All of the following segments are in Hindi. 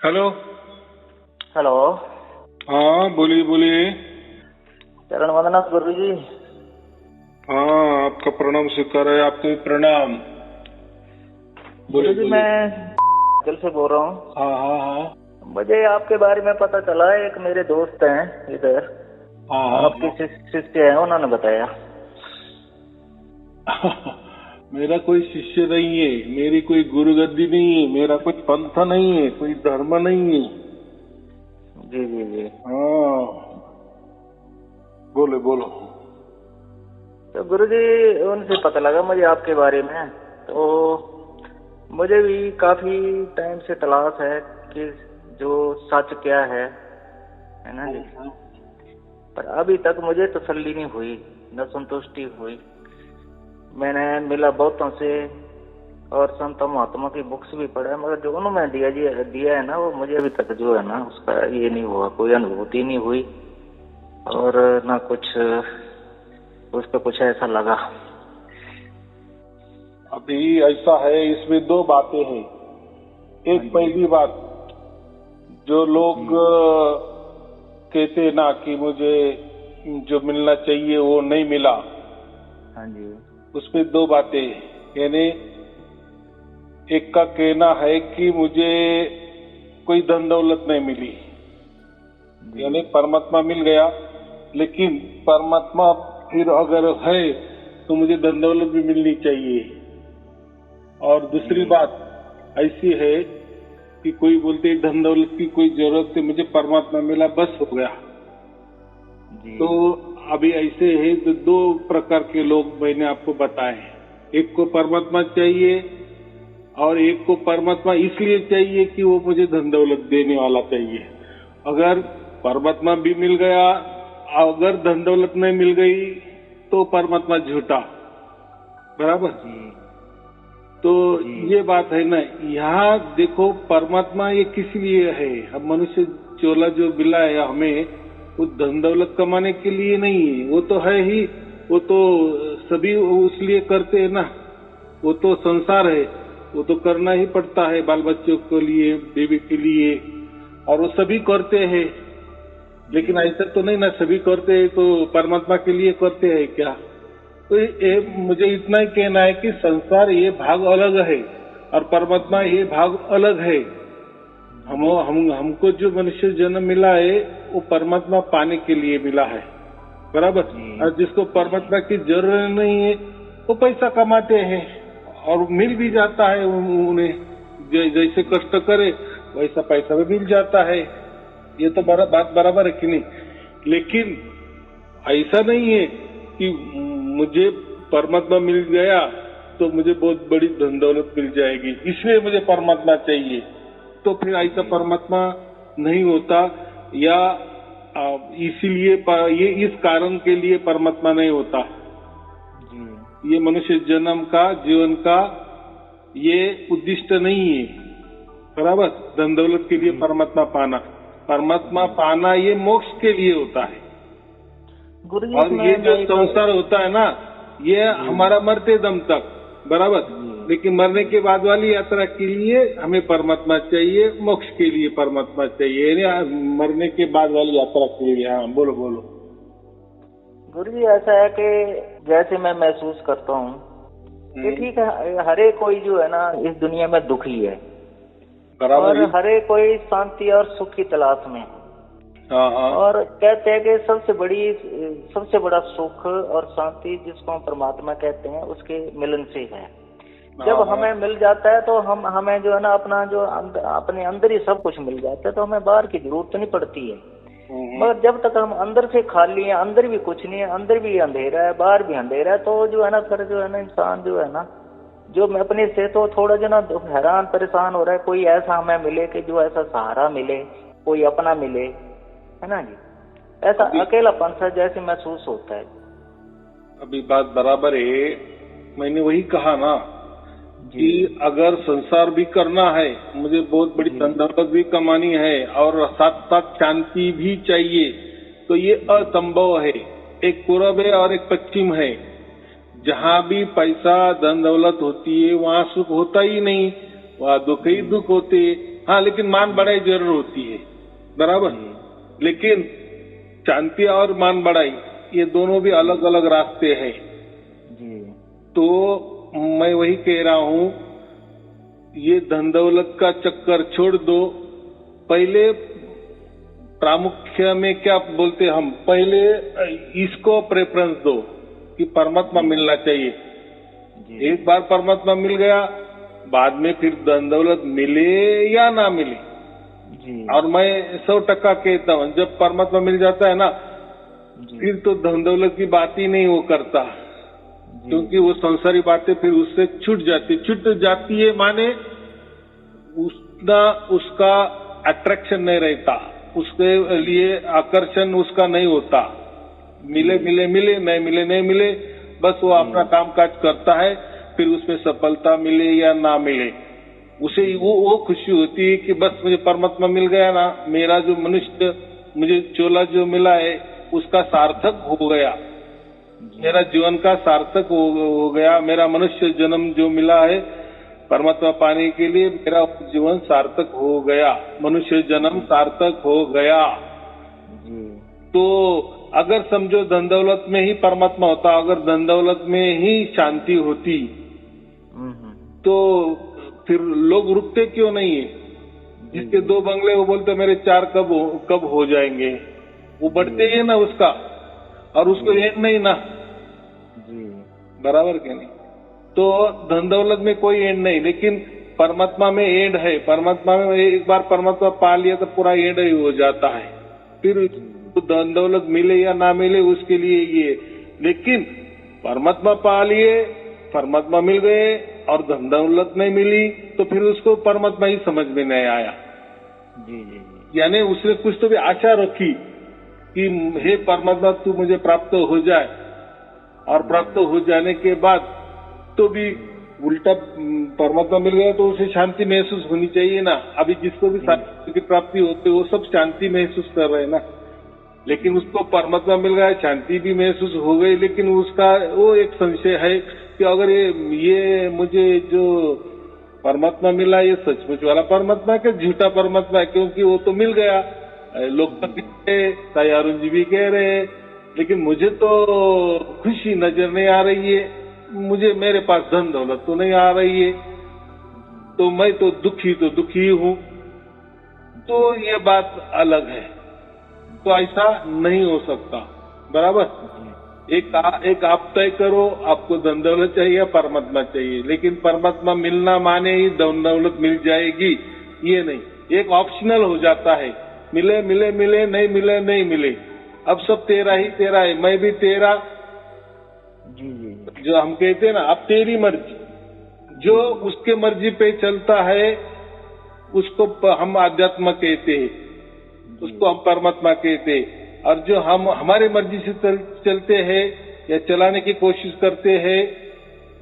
हेलो। हेलो। हाँ बोलिए बोलिए। चरण वंदना गुरु जी। हाँ आपका प्रणाम स्वीकार है, आपको भी प्रणाम। गुरु बोलिए जी बोलिए। मैं दिल से बोल रहा हूँ। हाँ हाँ हाँ मुझे आपके बारे में पता चला, एक मेरे दोस्त हैं इधर, हाँ हाँ आपके शिष्य हैं, उन्होंने बताया। हाँ। मेरा कोई शिष्य नहीं है, मेरी कोई गुरु गद्दी नहीं है, मेरा कोई पंथ नहीं है, कोई धर्म नहीं है। जी जी जी। हाँ बोलो बोलो। तो गुरु जी उनसे पता लगा मुझे आपके बारे में, तो मुझे भी काफी टाइम से तलाश है कि जो सच क्या है ना जी। पर अभी तक मुझे तसल्ली नहीं हुई, न संतुष्टि हुई। मैंने मिला बहुतों से और संत महात्मा की बुक्स भी पढ़ा, मगर जो उन्होंने दिया है ना, वो मुझे अभी तक जो है ना उसका ये नहीं हुआ, कोई अनुभूति नहीं हुई और ना कुछ उस पर कुछ ऐसा लगा। अभी ऐसा है, इसमें दो बातें हैं। एक पहली बात, जो लोग कहते ना कि मुझे जो मिलना चाहिए वो नहीं मिला। हाँ जी। उसमें दो बातें, यानी एक का कहना है कि मुझे कोई धन दौलत नहीं मिली, यानी परमात्मा मिल गया, लेकिन परमात्मा फिर अगर है तो मुझे धन दौलत भी मिलनी चाहिए। और दूसरी बात ऐसी है कि कोई बोलते धन दौलत की कोई जरूरत है, मुझे परमात्मा मिला बस हो गया। तो अभी ऐसे है तो दो प्रकार के लोग मैंने आपको बताए। एक को परमात्मा चाहिए और एक को परमात्मा इसलिए चाहिए कि वो मुझे धन दौलत देने वाला चाहिए। अगर परमात्मा भी मिल गया, अगर धन दौलत नहीं मिल गई तो परमात्मा झूठा, बराबर। तो ये बात है ना, यहाँ देखो परमात्मा ये किस लिए है। हम मनुष्य चोला जो मिला है हमें, वो धन दौलत कमाने के लिए नहीं है, वो तो है ही, वो तो सभी उसलिए करते हैं ना, वो तो संसार है, वो तो करना ही पड़ता है बाल बच्चों के लिए, बीवी के लिए, और वो सभी करते हैं। लेकिन ऐसा तो नहीं ना सभी करते हैं तो परमात्मा के लिए करते हैं क्या। तो ये मुझे इतना ही कहना है कि संसार ये भाग अलग है और परमात्मा ये भाग अलग है। हमको जो मनुष्य जन्म मिला है वो परमात्मा पाने के लिए मिला है, बराबर। और जिसको परमात्मा की जरूरत नहीं है वो पैसा कमाते हैं और मिल भी जाता है उन्हें, जैसे कष्ट करे वैसा पैसा भी मिल जाता है। ये तो बात बराबर है कि नहीं। लेकिन ऐसा नहीं है कि मुझे परमात्मा मिल गया तो मुझे बहुत बड़ी धन दौलत मिल जाएगी इसलिए मुझे परमात्मा चाहिए, तो फिर ऐसा परमात्मा नहीं होता। या इसीलिए ये इस कारण के लिए परमात्मा नहीं होता। ये मनुष्य जन्म का, जीवन का ये उद्दिष्ट नहीं है, बराबर। धन दौलत के लिए परमात्मा पाना, परमात्मा पाना ये मोक्ष के लिए होता है। और ये जो संसार होता है ना, ये हमारा मरते दम तक, बराबर। लेकिन मरने के बाद वाली यात्रा के लिए हमें परमात्मा चाहिए, मोक्ष के लिए परमात्मा चाहिए, यानी मरने के बाद वाली यात्रा के लिए। हाँ बोलो बोलो। गुरु जी ऐसा है कि जैसे मैं महसूस करता हूँ कि ठीक है, हरे कोई जो है ना इस दुनिया में दुखी है, और हरे कोई शांति और सुख की तलाश में। और कहते हैं कि सबसे बड़ा सुख और शांति जिसको हम परमात्मा कहते हैं उसके मिलन से है। जब हमें मिल जाता है तो हमें जो है ना अपने अंदर ही सब कुछ मिल जाता है, तो हमें बाहर की जरूरत नहीं पड़ती है। मगर जब तक हम अंदर से खाली हैं, अंदर भी कुछ नहीं है, अंदर भी अंधेरा है, बाहर भी अंधेरा है, तो जो है ना फिर जो है ना इंसान जो है ना, जो मैं अपने से तो थोड़ा जो ना हैरान परेशान हो रहा है। कोई ऐसा हमें मिले कि जो ऐसा सहारा मिले, कोई अपना मिले, है ना जी। ऐसा अकेलापन सा जैसे महसूस होता है। अभी बात बराबर है, मैंने वही कहा ना कि अगर संसार भी करना है, मुझे बहुत बड़ी धन दौलत भी कमानी है और साथ साथ शांति भी चाहिए, तो ये असंभव है। एक पूरब है और एक पश्चिम है। जहाँ भी पैसा धन दौलत होती है वहाँ सुख होता ही नहीं, वहाँ दुख ही दुख होते। हाँ, लेकिन मान बढ़ाई जरूर होती है, बराबर। लेकिन शांति और मान बढ़ाई ये दोनों भी अलग अलग रास्ते हैं जी। तो मैं वही कह रहा हूँ, ये धन दौलत का चक्कर छोड़ दो। पहले प्रामुख्य में क्या बोलते हम, पहले इसको प्रेफरेंस दो कि परमात्मा मिलना चाहिए जी। एक बार परमात्मा मिल गया, बाद में फिर धन दौलत मिले या ना मिले जी। और मैं 100% कहता हूँ, जब परमात्मा मिल जाता है ना जी। फिर तो धन दौलत की बात ही नहीं वो करता, क्योंकि वो संसारी बातें फिर उससे छूट जाती है माने उसका अट्रैक्शन नहीं रहता, उसके लिए आकर्षण उसका नहीं होता। मिले मिले मिले, नहीं मिले, बस वो अपना काम काज करता है, फिर उसमें सफलता मिले या ना मिले उसे वो खुशी होती है कि बस मुझे परमात्मा मिल गया ना, मेरा जो मनुष्य मुझे चोला जो मिला है उसका सार्थक हो गया, मेरा जीवन का सार्थक हो गया, मेरा मनुष्य जन्म जो मिला है परमात्मा पाने के लिए मेरा जीवन सार्थक हो गया, मनुष्य जन्म सार्थक हो गया। तो अगर समझो धन दौलत में ही परमात्मा होता, अगर धन दौलत में ही शांति होती तो फिर लोग रुकते क्यों नहीं है? जिसके 2 बंगले वो बोलते मेरे 4 कब हो जाएंगे, वो बढ़ते ही है ना उसका, और उसको एंड नहीं ना, बराबर के नहीं। तो धन दौलत में कोई एंड नहीं, लेकिन परमात्मा में एंड है। परमात्मा में एक बार परमात्मा पा लिया तो पूरा एंड ही हो जाता है, फिर तो धन दौलत मिले या ना मिले उसके लिए ये, लेकिन परमात्मा पा लिए, परमात्मा मिल गए और धन दौलत नहीं मिली तो फिर उसको परमात्मा ही समझ में नहीं आया। यानी उसने कुछ तो भी आशा रखी कि हे परमात्मा तू मुझे प्राप्त हो जाए, और प्राप्त हो जाने के बाद तो भी उल्टा परमात्मा मिल गया तो उसे शांति महसूस होनी चाहिए ना। अभी जिसको भी शांति की प्राप्ति होती है वो सब शांति महसूस कर रहे हैं ना, लेकिन उसको परमात्मा मिल गया, शांति भी महसूस हो गई, लेकिन उसका वो एक संशय है कि अगर ये मुझे जो परमात्मा मिला ये सचमुच वाला परमात्मा है कि झूठा परमात्मा है, क्योंकि वो तो मिल गया, लोग तो साई अरुण जी भी कह रहे हैं, लेकिन मुझे तो खुशी नजर नहीं आ रही है, मुझे मेरे पास धन दौलत तो नहीं आ रही है, तो मैं तो दुखी हूँ। तो ये बात अलग है, तो ऐसा नहीं हो सकता, बराबर। एक आप तय करो, आपको धन दौलत चाहिए या परमात्मा चाहिए, लेकिन परमात्मा मिलना माने ही धन दौलत मिल जाएगी ये नहीं, एक ऑप्शनल हो जाता है, मिले मिले मिले, नहीं मिले नहीं मिले, अब सब तेरा ही तेरा है, मैं भी तेरा। जो हम कहते हैं ना, अब तेरी मर्जी, जो उसके मर्जी पे चलता है उसको हम आध्यात्म कहते हैं, उसको हम परमात्मा कहते हैं। और जो हम हमारे मर्जी से चलते हैं या चलाने की कोशिश करते हैं,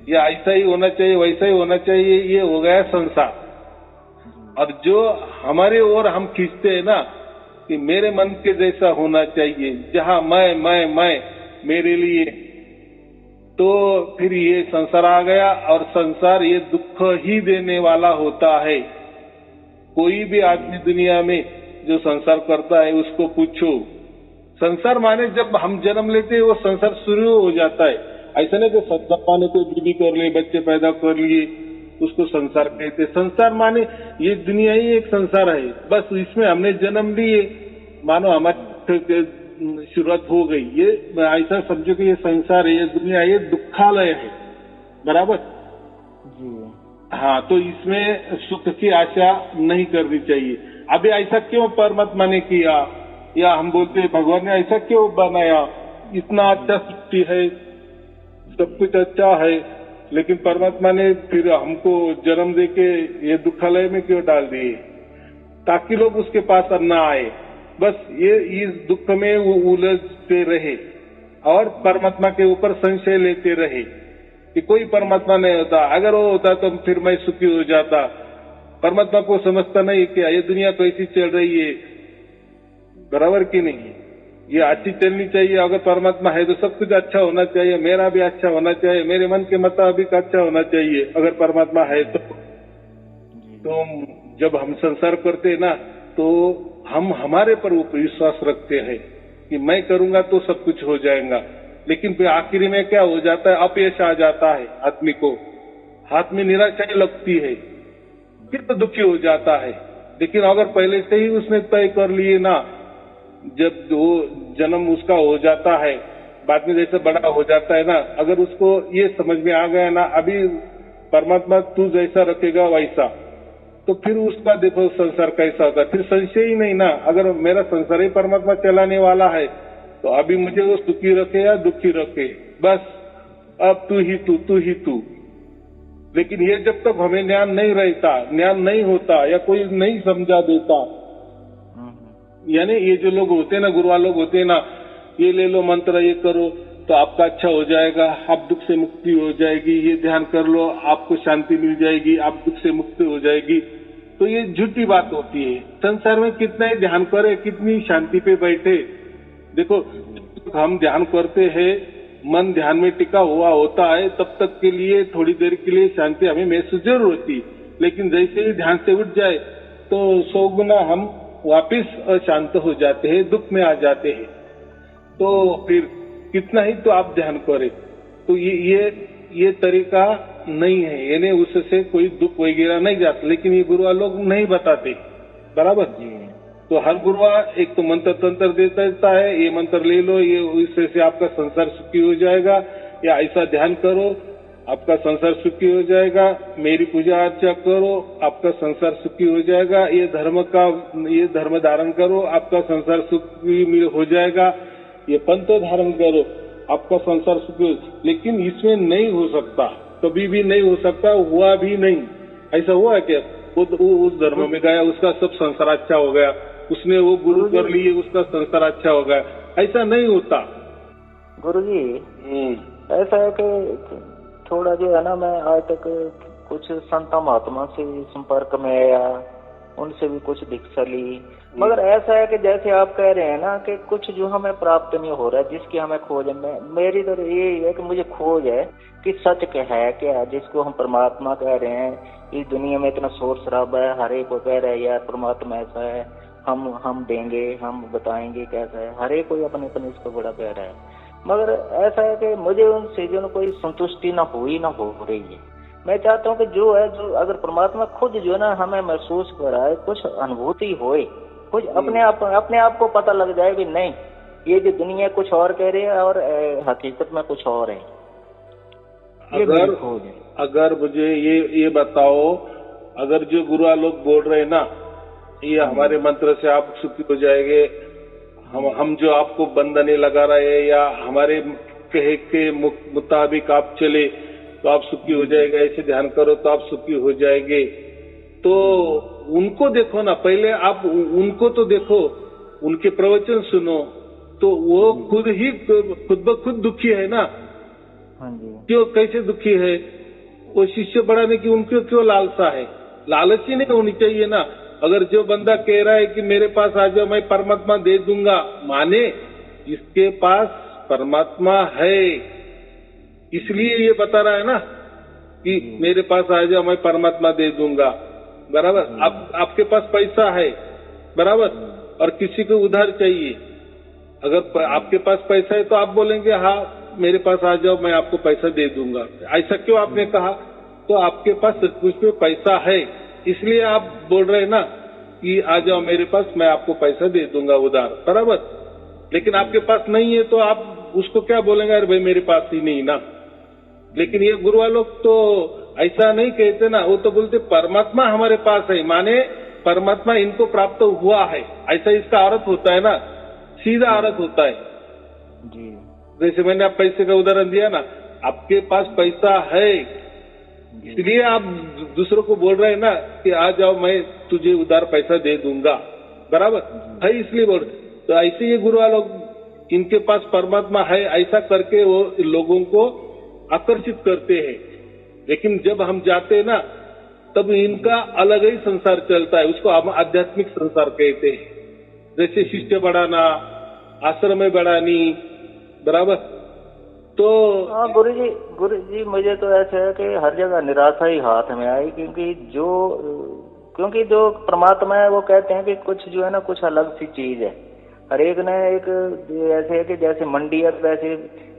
या ऐसा ही होना चाहिए वैसा ही होना चाहिए, ये हो गया संसार। और जो हमारे ओर हम खींचते हैं ना कि मेरे मन के जैसा होना चाहिए, जहां मैं मेरे लिए, तो फिर ये संसार आ गया, और संसार ये दुख ही देने वाला होता है। कोई भी आदमी दुनिया में जो संसार करता है उसको पूछो, संसार माने जब हम जन्म लेते हैं वो संसार शुरू हो जाता है। ऐसा नहीं कि संसार माने कोई बीवी कर लिए, बच्चे पैदा कर लिए, उसको संसार कहते। संसार माने ये दुनिया ही एक संसार है, बस इसमें हमने जन्म लिए, मानो हमारी शुरुआत हो गई, ये ऐसा समझो कि ये संसार है, ये दुनिया, ये दुखालय है, बराबर जी। हाँ, तो इसमें सुख की आशा नहीं करनी चाहिए। अभी ऐसा क्यों परमात्मा ने किया, या हम बोलते हैं भगवान ने ऐसा क्यों बनाया, इतना अच्छा सृष्टि है, सब कुछ अच्छा है, लेकिन परमात्मा ने फिर हमको जन्म देके ये दुखालय में क्यों डाल दिए, ताकि लोग उसके पास न आए, बस ये इस दुख में उलझते रहे और परमात्मा के ऊपर संशय लेते रहे कि कोई परमात्मा नहीं होता, अगर वो होता तो फिर मैं सुखी हो जाता। परमात्मा को समझता नहीं कि ये दुनिया कैसी चल रही है, बराबर की नहीं, ये अच्छी चलनी चाहिए। अगर परमात्मा है तो सब कुछ अच्छा होना चाहिए, मेरा भी अच्छा होना चाहिए, मेरे मन के मुताबिक अच्छा होना चाहिए, अगर परमात्मा है तो जब हम संसार करते ना तो हम हमारे पर वो विश्वास रखते हैं कि मैं करूंगा तो सब कुछ हो जाएगा, लेकिन फिर आखिरी में क्या हो जाता है, अपयश आ जाता है आदमी को, हाथ में निराशा लगती है, फिर तो दुखी हो जाता है। लेकिन अगर पहले से ही उसने तय कर लिए ना, जब वो जन्म उसका हो जाता है, बाद में जैसे बड़ा हो जाता है ना, अगर उसको ये समझ में आ गया ना अभी परमात्मा तू जैसा रखेगा वैसा, तो फिर उसका देखो संसार कैसा होता है, फिर संशय ही नहीं ना। अगर मेरा संसार ही परमात्मा चलाने वाला है तो अभी मुझे वो सुखी रखे या दुखी रखे, बस अब तू ही तू। लेकिन ये जब तक हमें ज्ञान नहीं रहता, ज्ञान नहीं होता या कोई नहीं समझा देता, यानी ये जो लोग होते हैं ना, गुरुआ लोग होते हैं ना, ये ले लो मंत्र, ये करो तो आपका अच्छा हो जाएगा, आप दुख से मुक्ति हो जाएगी, ये ध्यान कर लो आपको शांति मिल जाएगी, आप दुख से मुक्त हो जाएगी, तो ये झूठी बात होती है। संसार में कितना ही ध्यान करे, कितनी शांति पे बैठे, देखो हम ध्यान करते हैं, मन ध्यान में टिका हुआ होता है, तब तक के लिए थोड़ी देर के लिए शांति हमें महसूस जरूर होती, लेकिन जैसे ही ध्यान से उठ जाए तो 100 गुना हम वापिस अशांत हो जाते हैं, दुख में आ जाते हैं। तो फिर कितना ही तो आप ध्यान करें, तो ये तरीका नहीं है, यानी उससे कोई दुख वगैरह नहीं जाता, लेकिन ये गुरुआ लोग नहीं बताते, बराबर जी। तो हर गुरुआ एक तो मंत्र तंत्र देता है, ये मंत्र ले लो, ये इससे आपका संसार सुखी हो जाएगा, या ऐसा ध्यान करो आपका संसार सुखी हो जाएगा, मेरी पूजा अर्चा करो आपका संसार सुखी हो जाएगा, ये धर्म धारण करो आपका संसार सुखी हो जाएगा, ये पंथ धारण करो आपका संसार सुखी हो। लेकिन इसमें नहीं हो सकता, कभी भी नहीं हो सकता, हुआ भी नहीं। ऐसा हुआ क्या? वो उस धर्म में गया, उसका सब संसार अच्छा हो गया, उसने वो गुरु कर लिए, उसका संसार अच्छा हो गया, ऐसा नहीं होता गुरुजी। ऐसा है कि थोड़ा जो है ना, मैं आज तक कुछ संत महात्मा से संपर्क में आया, उनसे भी कुछ दीक्षा ली, मगर ऐसा है कि जैसे आप कह रहे हैं ना कि कुछ जो हमें प्राप्त नहीं हो रहा है, जिसकी हमें खोज है, मेरी तो यही है कि मुझे खोज है कि सच क्या है, क्या जिसको हम परमात्मा कह रहे हैं। इस दुनिया में इतना शोर शराबा है, हर एक को कह रहा है यार परमात्मा ऐसा है, हम देंगे, हम बताएंगे कैसा है, हर एक कोई अपने अपने इसको बड़ा कह रहा है, मगर ऐसा है कि मुझे उन चीजों कोई संतुष्टि ना हो रही है। मैं चाहता हूँ कि जो है, जो अगर परमात्मा खुद जो है ना हमें महसूस कराए, कुछ अनुभूति होए, कुछ अपने आप को पता लग जाए कि नहीं ये जो दुनिया कुछ और कह रही है और हकीकत में कुछ और है। अगर मुझे ये बताओ, अगर जो गुरुआ लोग बोल रहे हैं ना, ये हमारे मंत्र से आप सुखी हो जाएंगे, हम जो आपको बंधने लगा रहे हैं या हमारे कहे के मुताबिक आप चले तो आप सुखी हो जाएगा, ऐसे ध्यान करो तो आप सुखी हो जाएंगे, तो उनको देखो ना, पहले आप उनको तो देखो, उनके प्रवचन सुनो, तो वो खुद ब खुद दुखी है ना। हाँ जी। क्यों, कैसे दुखी है? वो शिष्य बढ़ाने की उनको क्यों लालसा है? लालच ही नहीं होनी चाहिए ना। अगर जो बंदा कह रहा है कि मेरे पास आ जाओ मैं परमात्मा दे दूंगा, माने इसके पास परमात्मा है, इसलिए ये बता रहा है ना कि मेरे पास आ जाओ मैं परमात्मा दे दूंगा, बराबर। आपके पास पैसा है, बराबर, और किसी को उधार चाहिए, अगर आपके पास पैसा है तो आप बोलेंगे हाँ मेरे पास आ जाओ मैं आपको पैसा दे दूंगा। ऐसा क्यों आपने कहा? तो आपके पास सचमुच में पैसा है, इसलिए आप बोल रहे हैं ना कि आ जाओ मेरे पास, मैं आपको पैसा दे दूंगा उधार, बराबर। लेकिन आपके पास नहीं है तो आप उसको क्या बोलेंगे, अरे भाई मेरे पास ही नहीं ना। लेकिन ये गुरुआ लोग तो ऐसा नहीं कहते ना, वो तो बोलते परमात्मा हमारे पास है, माने परमात्मा इनको प्राप्त हुआ है, ऐसा इसका अर्थ होता है ना, सीधा अर्थ होता है जी। जैसे मैंने आप पैसे का उदाहरण दिया ना, आपके पास पैसा है इसलिए आप दूसरों को बोल रहे हैं ना कि आ जाओ मैं तुझे उधार पैसा दे दूंगा, बराबर है, इसलिए बोल। तो ऐसे ये गुरुआ लोग इनके पास परमात्मा है ऐसा करके वो लोगों को आकर्षित करते हैं। लेकिन जब हम जाते हैं ना तब इनका अलग ही संसार चलता है, उसको हम आध्यात्मिक संसार कहते हैं। जैसे शिष्य बढ़ाना, आश्रम में बढ़ानी, बराबर। तो हाँ गुरुजी मुझे तो ऐसा है कि हर जगह निराशा ही हाथ में आई, क्योंकि जो क्योंकि जो परमात्मा है वो कहते हैं कि कुछ जो है ना कुछ अलग सी चीज है। हर एक ने एक ऐसे है कि जैसे मंडी है वैसे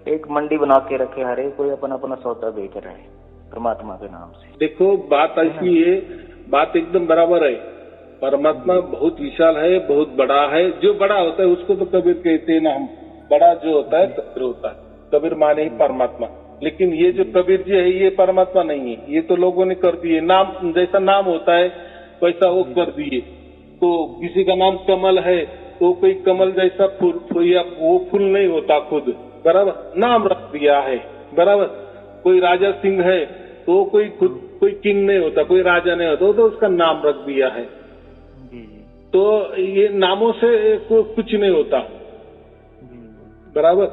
एक मंडी बना के रखे, हर एक कोई अपना अपना सौदा बेच रहा है परमात्मा के नाम से। देखो बात ऐसी है, बात एकदम बराबर है। परमात्मा बहुत विशाल है, बहुत बड़ा है। जो बड़ा होता है उसको तो कबीर कहते हैं ना हम, बड़ा जो होता है कबीर होता है। कबीर माने ही परमात्मा। लेकिन ये जो कबीर जी है ये परमात्मा नहीं है, ये तो लोगों ने कर दिए। नाम जैसा नाम होता है वैसा वो कर दिए। तो किसी का नाम कमल है तो कोई कमल जैसा फूल या वो फूल नहीं होता खुद, बराबर, नाम रख दिया है, बराबर। कोई राजा सिंह है तो कोई खुद कोई किंग नहीं होता, कोई राजा नहीं होता, तो उसका नाम रख दिया है। तो ये नामों से कुछ नहीं होता, बराबर।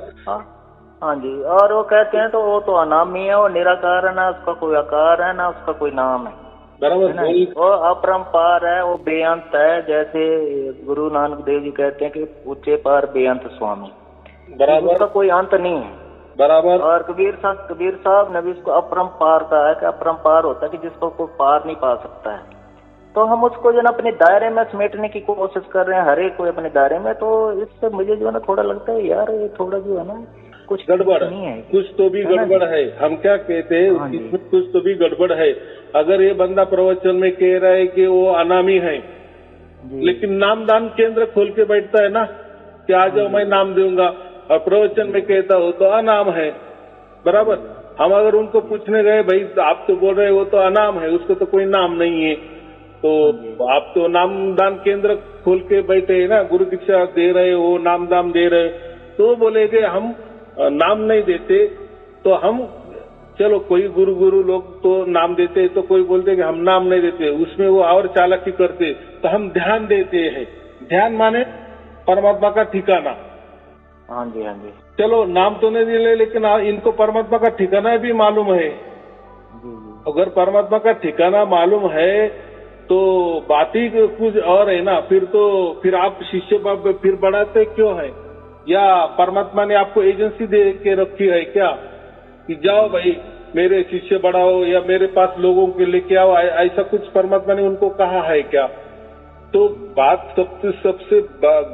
हाँ जी। और वो कहते हैं तो वो तो अनामी है, वो निराकार है, ना उसका कोई आकार है ना उसका कोई नाम है, बराबर। वो अपरंपार है, वो बेअंत है। जैसे गुरु नानक देव जी कहते हैं कि ऊंचे पार बेअंत स्वामी, बराबर, उसका कोई अंत नहीं है, बराबर। और कबीर साहब ने भी उसको अपरंपार कहा है कि अपरंपार होता है कि जिसको कोई पार नहीं पा सकता है। तो हम उसको जो है अपने दायरे में समेटने की कोशिश कर रहे हैं, हर एक को अपने दायरे में। तो इससे मुझे जो है ना थोड़ा लगता है यार ये थोड़ा जो है ना कुछ गड़बड़ नहीं है, कुछ तो भी गड़बड़ है। हम क्या कहते हैं, इसमें कुछ तो भी गड़बड़ है। अगर ये बंदा प्रवचन में कह रहा है कि वो अनामी है, लेकिन नामदान केंद्र खोल के बैठता है ना कि आ जाओ मैं नाम दूंगा, और प्रवचन में कहता हो तो अनाम है, बराबर। हम अगर उनको पूछने गए भाई आप तो बोल रहे हो तो अनाम है, उसको तो कोई नाम नहीं है, तो आप तो नामदान केंद्र खोल के बैठे है ना, गुरु दीक्षा दे रहे हो, नामदान दे रहे, तो बोलेगे हम नाम नहीं देते। तो हम चलो कोई गुरु लोग तो नाम देते, तो कोई बोलते कि हम नाम नहीं देते, उसमें वो और चालाकी करते। तो हम ध्यान देते हैं। ध्यान माने परमात्मा का ठिकाना। हाँ जी, हाँ जी। चलो नाम तो नहीं दिले, लेकिन इनको परमात्मा का ठिकाना भी मालूम है। अगर परमात्मा का ठिकाना मालूम है तो बात ही कुछ और है ना। फिर आप शिष्य फिर बढ़ाते क्यों है? या परमात्मा ने आपको एजेंसी दे के रखी है क्या कि जाओ भाई मेरे शिष्य बढ़ाओ या मेरे पास लोगों के लेके आओ, ऐसा कुछ परमात्मा ने उनको कहा है क्या? तो बात सबसे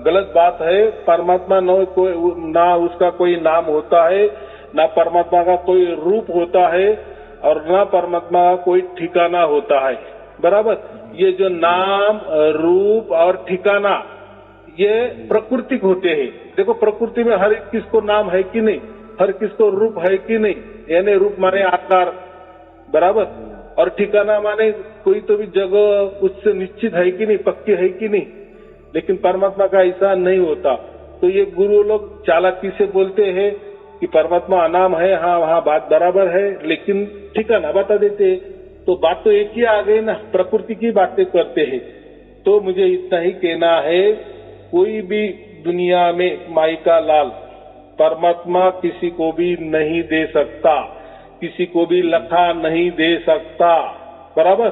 गलत बात है। परमात्मा ना उसका कोई नाम होता है, ना परमात्मा का कोई रूप होता है, और ना परमात्मा का कोई ठिकाना होता है, बराबर। ये जो नाम, रूप और ठिकाना ये प्राकृतिक होते हैं। देखो प्रकृति में हर एक किसको नाम है कि नहीं, हर किसको रूप है कि नहीं, यानी रूप माने आकार, बराबर, और ठिकाना माने कोई तो भी जगह उससे निश्चित है कि नहीं, पक्की है कि नहीं। लेकिन परमात्मा का ऐसा नहीं होता। तो ये गुरु लोग चालाकी से बोलते हैं कि परमात्मा अनाम है, हाँ वहाँ बात बराबर है, लेकिन ठिकाना बता देते हैं। तो बात तो एक ही आ गई ना, प्रकृति की बातें करते हैं। तो मुझे इतना ही कहना है, कोई भी दुनिया में माई का लाल परमात्मा किसी को भी नहीं दे सकता, किसी को भी लखा नहीं दे सकता, बराबर।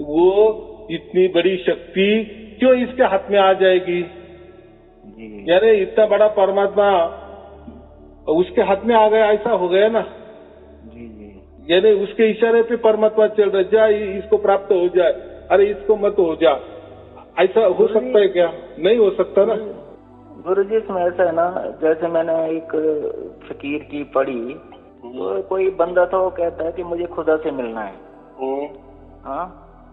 वो इतनी बड़ी शक्ति क्यों इसके हाथ में आ जाएगी? यानी इतना बड़ा परमात्मा उसके हाथ में आ गया, ऐसा हो गया ना। यानी उसके इशारे पे परमात्मा चल रहा है, जा इसको प्राप्त हो जाए, अरे इसको मत हो जा, ऐसा हो सकता है क्या? नहीं हो सकता ना। गुरुजी इसमें ऐसा है ना, जैसे मैंने एक फकीर की पढ़ी, तो कोई बंदा था वो कहता है कि मुझे खुदा से मिलना है। हाँ,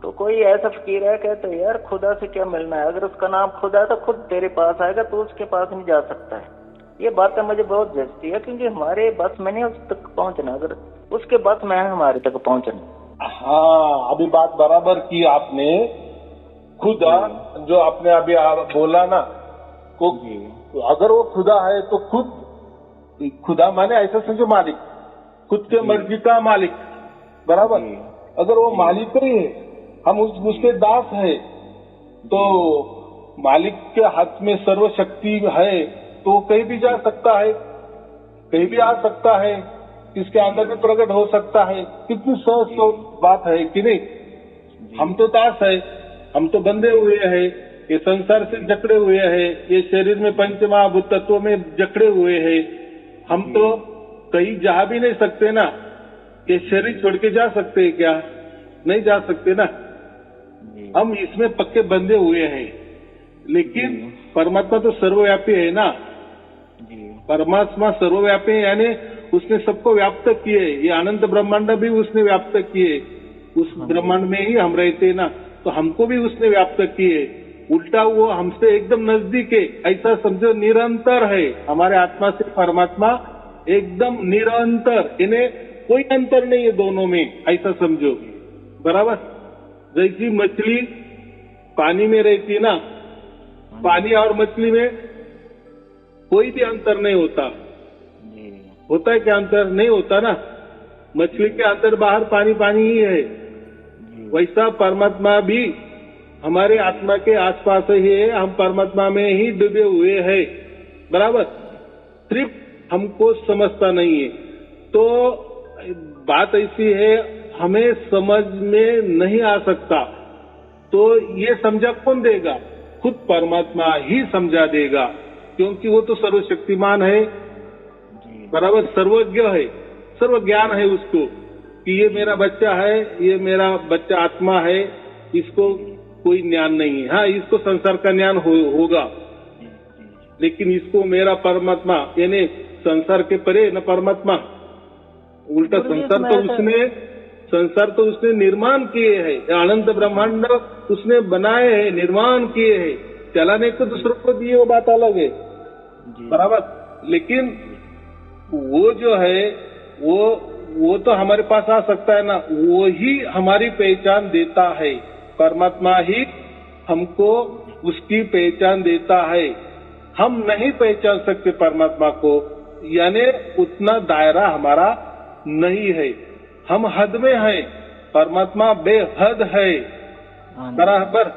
तो कोई ऐसा फकीर है कहता है यार खुदा से क्या मिलना है, अगर उसका नाम खुदा है तो खुद तेरे पास आएगा, तो उसके पास नहीं जा सकता है। ये बातें मुझे बहुत जचती है, क्योंकि हमारे बस में नहीं उस तक पहुंचना, अगर उसके बस में है हमारे तक पहुंचना। हाँ, अभी बात बराबर की आपने। खुदा जो आपने अभी बोला ना, अगर वो खुदा है तो खुदा माने ऐसा समझो मालिक, खुद के मर्जी का मालिक, बराबर। अगर वो मालिक ही है, हम उसके दास है, तो मालिक के हाथ में सर्वशक्ति है, तो कहीं भी जा सकता है, कहीं भी आ सकता है, इसके अंदर भी प्रकट हो सकता है। कितनी सहज बात है कि नहीं? हम तो दास है, हम तो बंधे हुए हैं, ये संसार से जकड़े हुए हैं, ये शरीर में पंचमहाभूत तत्वों में जकड़े हुए हैं। हम तो कहीं जा भी नहीं सकते ना। ये शरीर छोड़ के जा सकते हैं क्या? नहीं जा सकते ना। हम इसमें पक्के बंधे हुए हैं, लेकिन परमात्मा तो सर्वव्यापी है ना। परमात्मा सर्वव्यापी है, यानी उसने सबको व्याप्त किए। ये अनंत ब्रह्मांड भी उसने व्याप्त किए, उस ब्रह्मांड में ही हम रहते हैं ना, तो हमको भी उसने व्याप्त किए। उल्टा वो हमसे एकदम नजदीक है, ऐसा समझो, निरंतर है। हमारे आत्मा से परमात्मा एकदम निरंतर, इन्हें कोई अंतर नहीं है दोनों में, ऐसा समझो। बराबर, जैसी मछली पानी में रहती है ना, पानी और मछली में कोई भी अंतर नहीं होता। होता है क्या अंतर? नहीं होता ना। मछली के अंदर बाहर पानी पानी ही है। वैसा परमात्मा भी हमारे आत्मा के आसपास ही है, हम परमात्मा में ही डूबे हुए हैं। बराबर, सिर्फ हमको समझता नहीं है। तो बात ऐसी है, हमें समझ में नहीं आ सकता, तो ये समझा कौन देगा? खुद परमात्मा ही समझा देगा, क्योंकि वो तो सर्वशक्तिमान है। बराबर, सर्वज्ञ है, सर्व ज्ञान है उसको, कि ये मेरा बच्चा है, ये मेरा बच्चा आत्मा है, इसको कोई ज्ञान नहीं है। हाँ, इसको संसार का ज्ञान होगा, लेकिन इसको मेरा परमात्मा, यानी संसार के परे न परमात्मा। उल्टा संसार तो उसने निर्माण किए है, अनंत ब्रह्मांड उसने बनाए हैं, निर्माण किए हैं। चलाने को दूसरों को दिए, वो बात अलग है। बराबर, लेकिन वो जो है वो तो हमारे पास आ सकता है ना, वो ही हमारी पहचान देता है। परमात्मा ही हमको उसकी पहचान देता है। हम नहीं पहचान सकते परमात्मा को, यानी उतना दायरा हमारा नहीं है। हम हद में हैं, परमात्मा बेहद है। बराबर,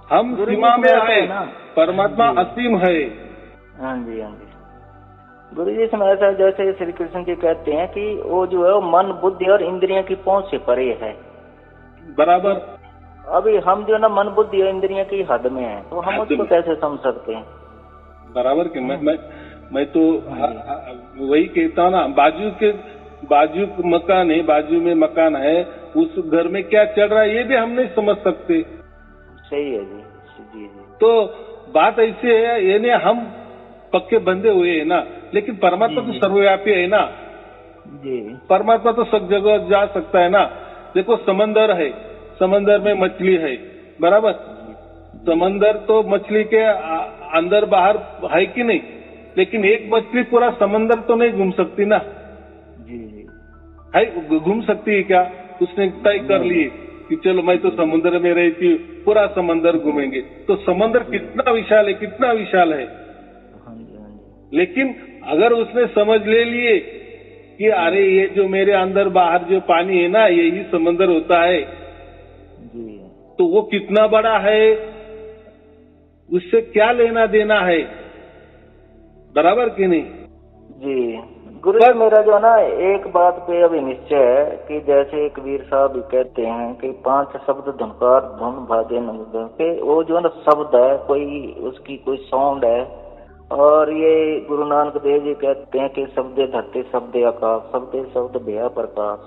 हम सीमा में है, परमात्मा असीम है। हाँ जी, हाँ जी। गुरु जी, इसमें ऐसा जैसे श्री कृष्ण जी कहते हैं कि वो जो है वो मन, बुद्धि और इंद्रियों की पहुंच से परे है। बराबर, अभी हम जो ना मन, बुद्धि और इंद्रियों की हद में है, तो हम उसको कैसे समझ सकते हैं? बराबर के मैं तो वही कहता हूँ ना, बाजू मकान है, बाजू में मकान है, उस घर में क्या चल रहा है ये भी हम नहीं समझ सकते। सही है जी, जी जी। तो बात ऐसी है, यानी हम पक्के बंधे हुए हैं ना, लेकिन परमात्मा तो सर्वव्यापी है ना जी। परमात्मा तो सब जगह जा सकता है ना। देखो, समंदर है, समंदर में मछली है। बराबर, समंदर तो मछली के अंदर बाहर है कि नहीं, लेकिन एक मछली पूरा समंदर तो नहीं घूम सकती ना। जी जी, है, घूम सकती है क्या? उसने तय कर लिए कि चलो मैं तो समुद्र में रहती हूँ, पूरा समंदर घूमेंगे। तो समंदर कितना विशाल है, कितना विशाल है। लेकिन अगर उसने समझ ले लिए कि अरे ये जो मेरे अंदर बाहर जो पानी है ना, यही समंदर होता है, तो वो कितना बड़ा है, उससे क्या लेना देना है। बराबर कि नहीं? जी गुरु जी, मेरा जो ना एक बात पे अभी निश्चय है कि जैसे कबीर साहब कहते हैं कि 5 शब्द धुनकार धुन भाजे नंद के, वो जो ना शब्द है, कोई उसकी कोई साउंड है। और ये गुरु नानक देव जी कहते हैं कि शब्दे धरती शब्दे आकाश, शब्दे शब्द भया प्रकाश,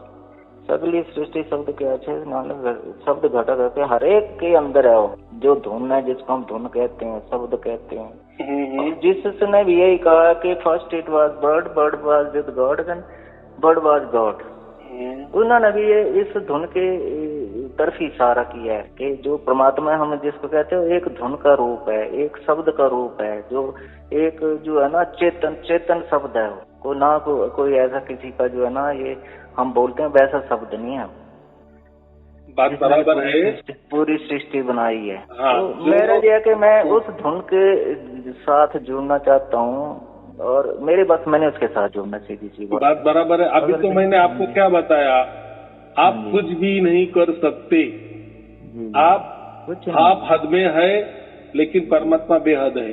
सगली सृष्टि शब्द के अच्छे नानक शब्द घटक है। हर एक के अंदर है वो जो धुन है, जिसको हम धुन कहते हैं, शब्द कहते हैं। और जिसने भी यही कहा कि first it was bird, bird was with God, then bird was God. उन्होंने भी ये इस धुन के तरफ इशारा किया है कि जो परमात्मा हम जिसको कहते हैं, एक धुन का रूप है, एक शब्द का रूप है, जो एक जो है ना चेतन शब्द है। को ना कोई ऐसा किसी का जो है ना, ये हम बोलते हैं वैसा शब्द नहीं है। बात बराबर है, पूरी सृष्टि बनाई है। हाँ, तो मेरा ये है कि मैं उस धुन के साथ जुड़ना चाहता हूँ, और मेरे बस मैंने उसके साथ जुड़ना, सीधी सी बात बराबर है। अभी तो मैंने आपको क्या बताया, आप कुछ भी नहीं कर सकते। आप हद में है, लेकिन परमात्मा बेहद है।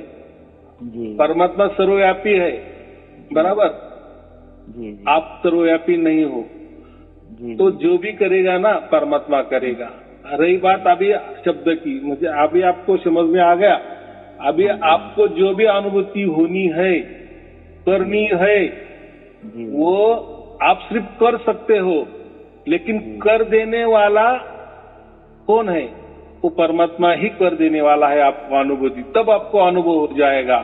परमात्मा सर्वव्यापी है। बराबर, आप सर्वव्यापी नहीं हो, तो जो भी करेगा ना परमात्मा करेगा। रही बात अभी शब्द की, मुझे अभी आपको समझ में आ गया। अभी आपको जो भी अनुभूति होनी है, करनी है, वो आप सिर्फ कर सकते हो, लेकिन कर देने वाला कौन है? वो परमात्मा ही कर देने वाला है आपको अनुभूति, तब आपको अनुभव हो जाएगा।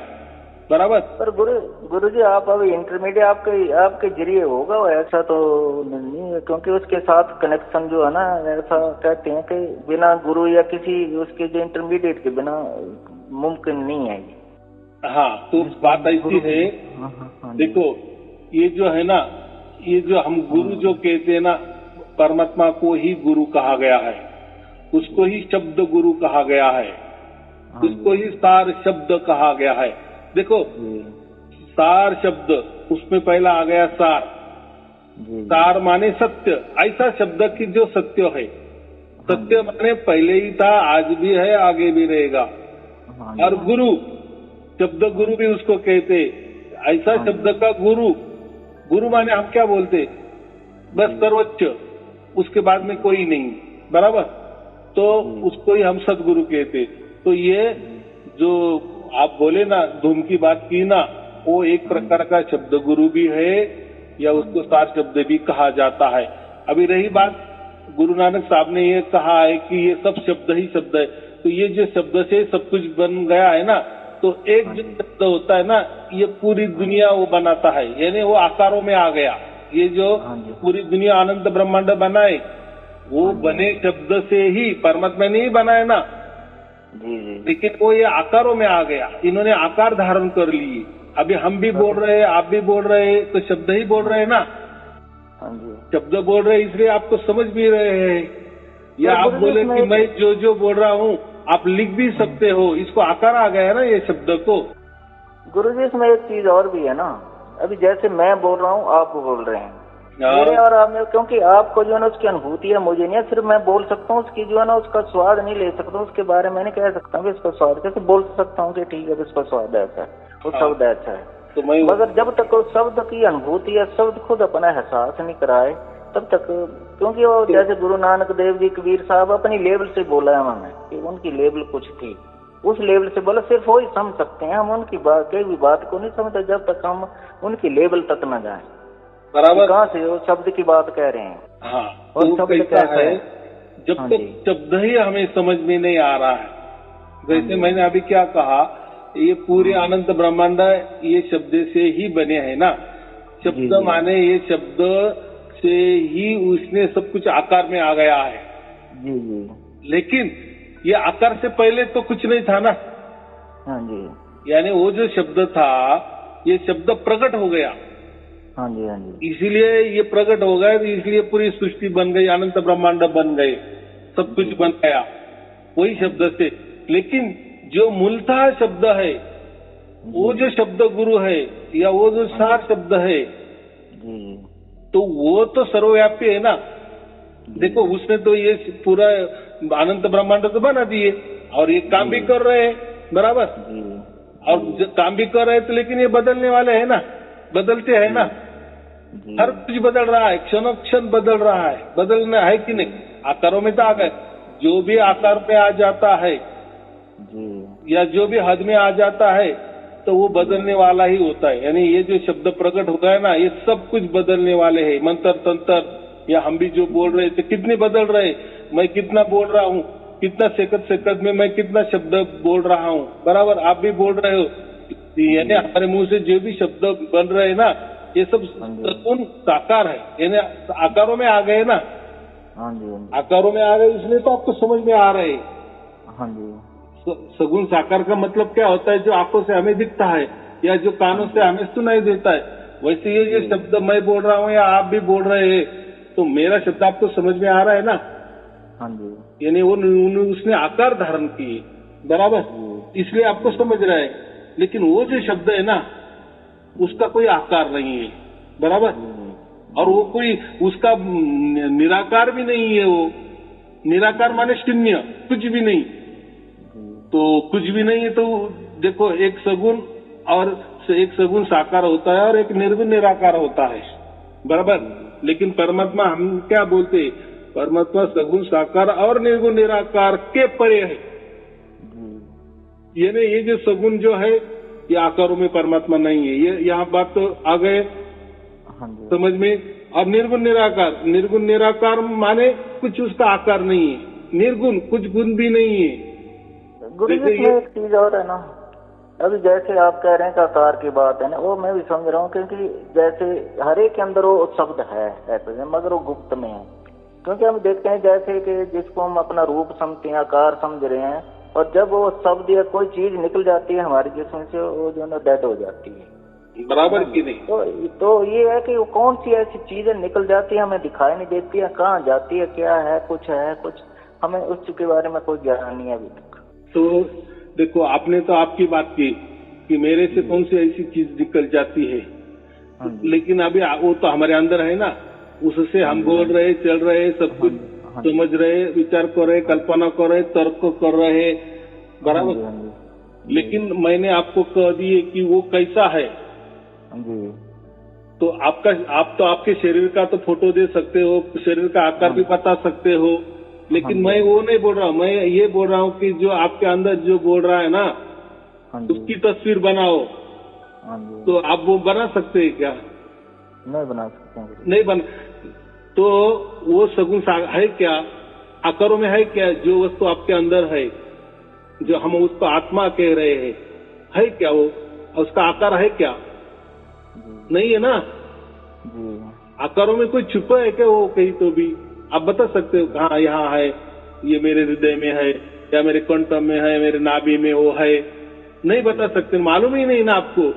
बराबर। पर गुरु जी आप अभी इंटरमीडिएट आपके जरिए होगा, ऐसा तो नहीं है, क्योंकि उसके साथ कनेक्शन जो है ना, ऐसा कहते हैं कि बिना गुरु या किसी उसके जो इंटरमीडिएट के बिना मुमकिन नहीं है। हाँ, तो बात ऐसी है। देखो ये जो है ना, ये जो हम गुरु जो कहते हैं ना, परमात्मा को ही गुरु कहा गया है, उसको ही शब्द गुरु कहा गया है, उसको ही सार शब्द कहा गया है। देखो सार शब्द, उसमें पहला आ गया सार। सार माने सत्य, ऐसा शब्द की जो सत्य है। सत्य माने पहले ही था, आज भी है, आगे भी रहेगा। और गुरु शब्द, गुरु भी उसको कहते, ऐसा शब्द का गुरु। गुरु माने हम क्या बोलते? बस सर्वोच्च, उसके बाद में कोई नहीं। बराबर। तो उसको ही हम सदगुरु कहते। तो ये जो आप बोले ना, धूम की बात की ना, वो एक प्रकार का शब्द गुरु भी है, या उसको सार शब्द भी कहा जाता है। अभी रही बात, गुरु नानक साहब ने ये कहा है कि ये सब शब्द ही शब्द है। तो ये जो शब्द से सब कुछ बन गया है ना, तो एक जो शब्द होता है ना, ये पूरी दुनिया वो बनाता है, यानी वो आकारों में आ गया। ये जो पूरी दुनिया अनंत ब्रह्मांड बनाए, वो बने शब्द से ही, परमात्मा ने ही बनाए ना। लेकिन वो ये आकारों में आ गया, इन्होंने आकार धारण कर लिए। अभी हम भी बोल रहे हैं, आप भी बोल रहे हैं, तो शब्द ही बोल रहे हैं ना। शब्द बोल रहे हैं, इसलिए आपको समझ भी रहे हैं। या आप बोले कि मैं जो बोल रहा हूँ, आप लिख भी सकते हो, इसको आकार आ गया है ना ये शब्द को। गुरुजी इसमें एक चीज और भी है ना, अभी जैसे मैं बोल रहा हूँ, आप बोल रहे हैं, मेरे और आप में, क्योंकि आपको जो है ना उसकी अनुभूति है, मुझे नहीं है। सिर्फ मैं बोल सकता हूँ, उसकी जो है ना उसका स्वाद नहीं ले सकता, उसके बारे में नहीं कह सकता हूँ इसका स्वाद कैसे। बोल सकता हूँ कि ठीक है इसका स्वाद ऐसा है, वो शब्द ऐसा है, तो मगर जब तक उस शब्द की अनुभूति या शब्द खुद अपना एहसास नहीं कराए तब तक, क्योंकि वो जैसे गुरु नानक देव जी, कबीर साहब अपनी लेवल से बोला है उन्होंने कि उनकी लेवल कुछ थी, उस लेवल से बोला, सिर्फ वही समझ सकते हैं हम। उनकी बात, कोई भी बात को नहीं समझते जब तक हम उनकी लेवल तक न जाए। बराबर। कहाँ से वो शब्द की बात कह रहे हैं? हाँ, और शब्द कैसा है, जब तक शब्द ही हमें समझ में नहीं आ रहा है। जैसे मैंने अभी क्या कहा, ये पूरे अनंत ब्रह्मांड ये शब्द से ही बने हैं ना। शब्द माने ये शब्द से ही उसने सब कुछ आकार में आ गया है। लेकिन ये आकार से पहले तो कुछ नहीं था ना। हाँ जी। यानी वो जो शब्द था, ये शब्द प्रकट हो गया। हाँ जी, हाँ जी। इसीलिए ये प्रकट हो गया, इसलिए पूरी सृष्टि बन गई, अनंत ब्रह्मांड बन गए, सब कुछ बन गया वही शब्द से। लेकिन जो मूलतः शब्द है, वो जो शब्द गुरु है, या वो जो सार शब्द है, तो वो तो सर्वव्यापी है ना। देखो उसने तो ये पूरा अनंत ब्रह्मांड तो बना दिए, और ये काम भी कर रहे हैं। बराबर। और काम भी कर रहे हैं, तो लेकिन ये बदलने वाले है ना, बदलते हैं ना। हर कुछ बदल रहा है, क्षण क्षण बदल रहा है। बदलना है कि नहीं? आकारों में तो आ गए, जो भी आकार पे आ जाता है या जो भी हद में आ जाता है, तो वो बदलने वाला ही होता है। यानी ये जो शब्द प्रकट होता है ना, ये सब कुछ बदलने वाले हैं। मंत्र तंत्र, या हम भी जो बोल रहे थे, कितने बदल रहे। मैं कितना बोल रहा हूँ, कितना सेकंड में मैं कितना शब्द बोल रहा हूँ। बराबर। आप भी बोल रहे हो, यानी हमारे मुंह से जो भी शब्द बन रहे हैं ना, ये सब सगुण साकार है, यानी आकारों में आ गए ना। हाँ जी। आकारों में आ गए, इसलिए तो आपको समझ में आ रहे हैं। हाँ जी। सगुण साकार का मतलब क्या होता है? जो आंखों से हमें दिखता है, या जो कानों से हमें सुनाई देता है। वैसे ये जो शब्द मैं बोल रहा हूँ या आप भी बोल रहे हैं, तो मेरा शब्द आपको समझ में आ रहा है ना। हाँ जी। यानी वो उसने आकार धारण किए। बराबर। इसलिए आपको समझ रहा है। लेकिन वो जो शब्द है ना, उसका कोई आकार नहीं है। बराबर। और वो कोई उसका निराकार भी नहीं है। वो निराकार माने शून्य, कुछ भी नहीं। तो कुछ भी नहीं है, तो देखो एक सगुण और एक सगुण साकार होता है, और एक निर्गुण निराकार होता है। बराबर। लेकिन परमात्मा हम क्या बोलते, परमात्मा सगुण साकार और निर्गुण निराकार के परे है। यानी ये जो सगुण जो है, ये आकारों में परमात्मा नहीं है। ये यहाँ बात तो आ गए समझ में। और निर्गुण निराकार, निर्गुण निराकार माने कुछ उसका आकार नहीं है। निर्गुण, कुछ गुण भी नहीं है। गुरु जी इसमें एक चीज और है ना, अभी जैसे आप कह रहे हैं कि आकार की बात है ना, वो मैं भी समझ रहा हूँ, क्योंकि जैसे हर एक के अंदर वो शब्द है ऐसे, मगर वो गुप्त में है। क्योंकि हम देखते हैं जैसे कि जिसको हम अपना रूप समझते हैं, आकार समझ रहे हैं, और जब वो शब्द या कोई चीज निकल जाती है हमारे जिस्म से, वो जो है डेड हो जाती है। बराबर की नहीं? तो ये है कि वो कौन सी ऐसी चीजें निकल जाती है, हमें दिखाई नहीं देती है, कहाँ जाती है, क्या है, कुछ हमें उसके बारे में कोई ज्ञान नहीं है अभी तक। तो देखो, आपने तो आपकी बात की कि मेरे से कौन सी ऐसी चीज निकल जाती है, लेकिन अभी वो तो हमारे अंदर है ना, उससे हम बोल रहे, चल रहे, सब कुछ समझ रहे, विचार कर रहे, कल्पना कर रहे, तर्क कर रहे, बराबर। लेकिन मैंने आपको कह दिए कि वो कैसा है, तो आप तो आपके शरीर का तो फोटो दे सकते हो, शरीर का आकार भी बता सकते हो, लेकिन मैं वो नहीं बोल रहा हूँ। मैं ये बोल रहा हूँ कि जो आपके अंदर जो बोल रहा है ना, उसकी तस्वीर बनाओ। तो आप वो बना सकते हैं क्या? नहीं बना सकते। नहीं बना, तो वो सगुण है क्या? आकारों में है क्या? जो वस्तु आपके अंदर है, जो हम उसको आत्मा कह रहे हैं, है क्या वो? उसका आकार है क्या? नहीं है ना। आकारों में कोई छुपा है क्या वो कहीं? तो भी आप बता सकते हो, हाँ यहाँ है, ये मेरे हृदय में है, या मेरे कंठ में है, मेरे नाभि में वो है। नहीं बता सकते, मालूम ही नहीं ना आपको,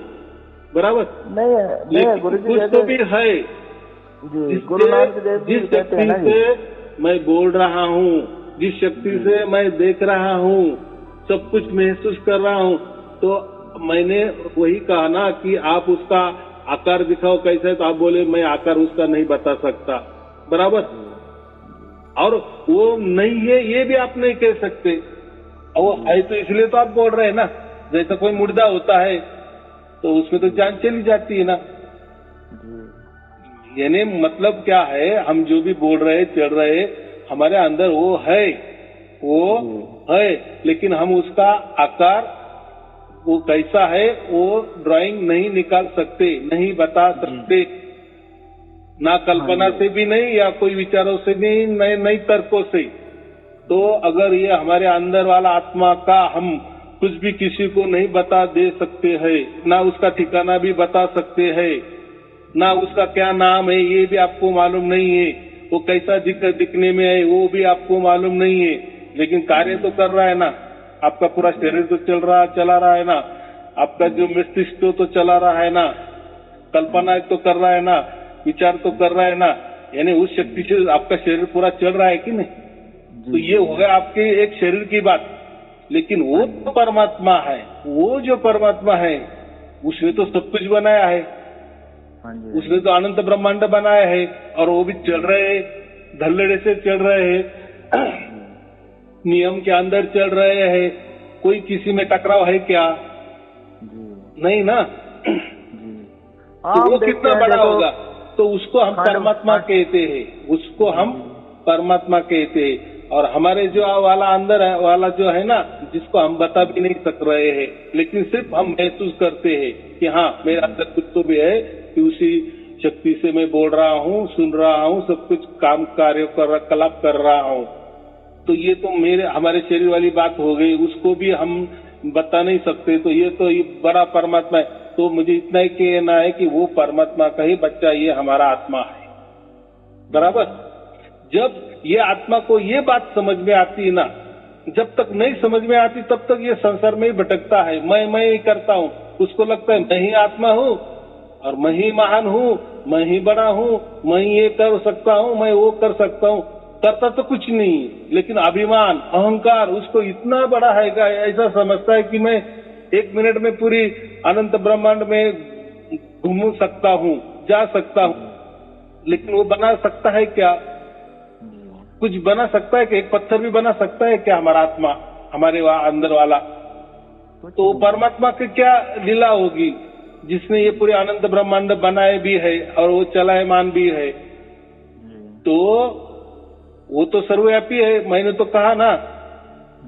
बराबर? नहीं गुरु जी, कुछ तो भी है। जिस शक्ति से मैं बोल रहा हूँ, जिस शक्ति से मैं देख रहा हूँ, सब कुछ महसूस कर रहा हूँ, तो मैंने वही कहा ना कि आप उसका आकार दिखाओ कैसा है, तो आप बोले मैं आकार उसका नहीं बता सकता, बराबर। और वो नहीं है ये भी आप नहीं कह सकते, और वो है तो इसलिए तो आप बोल रहे हैं ना। जैसा कोई मुर्दा होता है तो उसमें तो जान चली जाती है ना। यानी मतलब क्या है, हम जो भी बोल रहे, चल रहे, हमारे अंदर वो है, लेकिन हम उसका आकार वो कैसा है वो ड्राइंग नहीं निकाल सकते, नहीं बता सकते, ना कल्पना से भी नहीं, या कोई विचारों से भी नहीं तर्कों से। तो अगर ये हमारे अंदर वाला आत्मा का हम कुछ भी किसी को नहीं बता दे सकते हैं, ना उसका ठिकाना भी बता सकते हैं, ना उसका क्या नाम है ये भी आपको मालूम नहीं है, वो कैसा दिखने में है वो भी आपको मालूम नहीं है, लेकिन कार्य तो कर रहा है ना। आपका पूरा शरीर तो चला रहा है ना, आपका जो मस्तिष्क तो चला रहा है ना, कल्पना तो कर रहा है ना, विचार तो कर रहा है ना, यानी उस शक्ति से आपका शरीर पूरा चल रहा है कि नहीं। तो ये हो गया आपके एक शरीर की बात, लेकिन वो तो परमात्मा है, वो जो परमात्मा है उसने तो सब कुछ बनाया है, उसने तो अनंत ब्रह्मांड बनाया है, और वो भी चल रहे हैं, धल्लड़े से चल रहे हैं, नियम के अंदर चल रहे हैं। कोई किसी में टकराव है क्या? नहीं ना। तो वो कितना बड़ा होगा? तो उसको हम परमात्मा कहते हैं, उसको हम परमात्मा कहते हैं। और हमारे जो वाला अंदर है वाला जो है ना, जिसको हम बता भी नहीं सक रहे हैं, लेकिन सिर्फ हम महसूस करते हैं कि हाँ मेरा अंदर कुछ तो भी है, कि उसी शक्ति से मैं बोल रहा हूँ, सुन रहा हूँ, सब कुछ काम कार्य कलाप कर रहा हूँ। तो ये तो हमारे शरीर वाली बात हो गई, उसको भी हम बता नहीं सकते। तो ये बड़ा परमात्मा है। तो मुझे इतना ही कहना है कि वो परमात्मा का ही बच्चा ये हमारा आत्मा है, बराबर। जब ये आत्मा को ये बात समझ में आती है ना, जब तक नहीं समझ में आती तब तक ये संसार में ही भटकता है, मैं ही करता हूँ। उसको लगता है मैं ही आत्मा हूँ और मैं ही महान हूँ, मैं ही बड़ा हूँ, मैं ये कर सकता हूँ, मैं वो कर सकता हूँ। करता तो कुछ नहीं, लेकिन अभिमान अहंकार उसको इतना बड़ा है, ऐसा समझता है कि मैं 1 मिनट में पूरी अनंत ब्रह्मांड में घूम सकता हूँ, जा सकता हूँ। लेकिन वो बना सकता है क्या? कुछ बना सकता है कि एक पत्थर भी बना सकता है क्या हमारा आत्मा, हमारे अंदर वाला? तो परमात्मा की क्या लीला होगी जिसने ये पूरे अनंत ब्रह्मांड बनाए भी है और वो चलायमान भी है। तो वो तो सर्वव्यापी है, मैंने तो कहा ना,